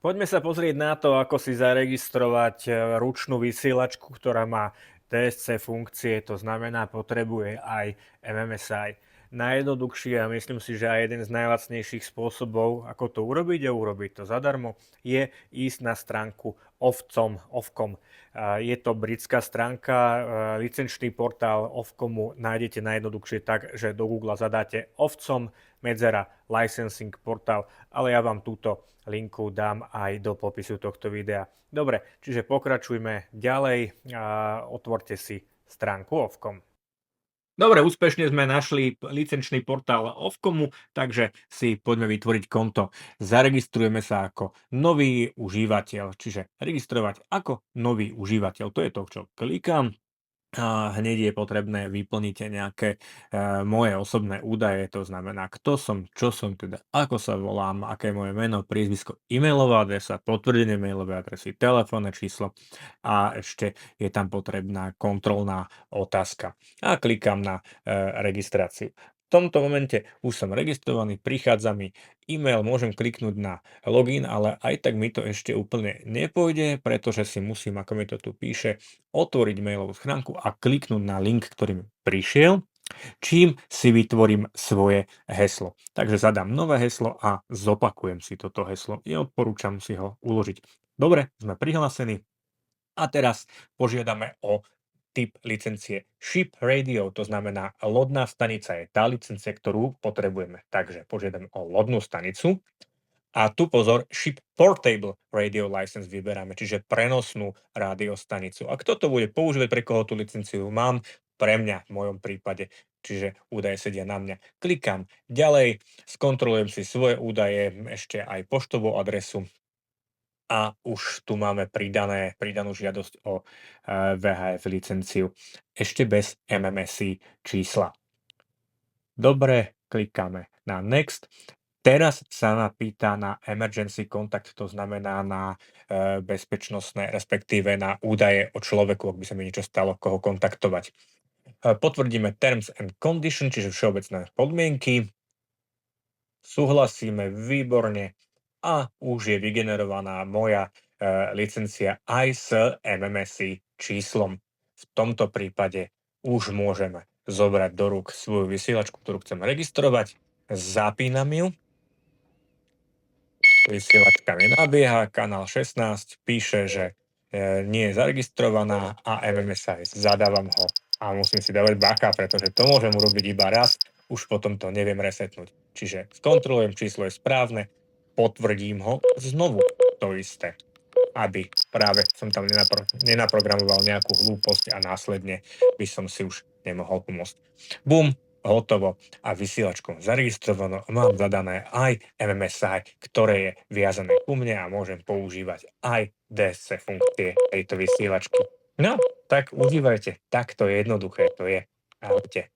Poďme sa pozrieť na to, ako si zaregistrovať ručnú vysielačku, ktorá má DSC funkcie, to znamená potrebuje aj MMSI. Najjednoduchší a myslím si, že aj jeden z najlacnejších spôsobov, ako to urobiť a urobiť to zadarmo, je ísť na stránku Ofcom. Je to britská stránka, licenčný portál Ofcomu nájdete najjednoduchšie tak, že do Google zadáte Ofcom medzera licensing portál, ale ja vám túto linku dám aj do popisu tohto videa. Dobre, čiže pokračujme ďalej a otvorte si stránku Ofcom. Dobre, úspešne sme našli licenčný portál Ofcomu, takže si poďme vytvoriť konto. Zaregistrujeme sa ako nový užívateľ, čiže registrovať ako nový užívateľ. To je to, čo klikám. A hneď je potrebné vyplniť nejaké moje osobné údaje, to znamená, kto som, čo som, teda ako sa volám, aké je moje meno, priezvisko, e-mailová adresa, potvrdenie mailovej adresy, telefónne číslo a ešte je tam potrebná kontrolná otázka. A klikám na registráciu. V tomto momente už som registrovaný, prichádza mi e-mail, môžem kliknúť na login, ale aj tak mi to ešte úplne nepôjde, pretože si musím, ako mi to tu píše, otvoriť mailovú schránku a kliknúť na link, ktorý mi prišiel, čím si vytvorím svoje heslo. Takže zadám nové heslo a zopakujem si toto heslo. Odporúčam si ho uložiť. Dobre, sme prihlásení a teraz požiadame o typ licencie Ship Radio, to znamená lodná stanica je tá licencia, ktorú potrebujeme. Takže požiadame o lodnú stanicu. A tu pozor, Ship Portable Radio License vyberáme, čiže prenosnú rádiostanicu. A kto to bude používať, pre koho tú licenciu mám? Pre mňa v mojom prípade, čiže údaje sedia na mňa. Klikám ďalej, skontrolujem si svoje údaje, ešte aj poštovú adresu a už tu máme pridanú žiadosť o VHF licenciu, ešte bez MMSI čísla. Dobre, klikáme na Next. Teraz sa ma pýta na emergency contact, to znamená na bezpečnostné, respektíve na údaje o človeku, ak by sa mi niečo stalo, koho kontaktovať. Potvrdíme terms and conditions, čiže všeobecné podmienky. Súhlasíme výborne a už je vygenerovaná moja licencia aj s MMSI číslom. V tomto prípade už môžeme zobrať do rúk svoju vysielačku, ktorú chcem registrovať, zapínam ju. Vysielačka mi nabieha, kanál 16 píše, že nie je zaregistrovaná a MMSI zadávam ho a musím si dávať bacha, pretože to môžem urobiť iba raz, už potom to neviem resetnúť. Čiže skontrolujem, číslo je správne, potvrdím ho, znovu to isté, aby práve som tam nenaprogramoval nejakú hlúposť a následne by som si už nemohol pomôcť. Bum, hotovo a vysielačkou zaregistrované, mám zadané aj MMSI, ktoré je viazané ku mne a môžem používať aj DSC funkcie tejto vysielačky. No, tak užívajte, takto jednoduché to je. Ahojte.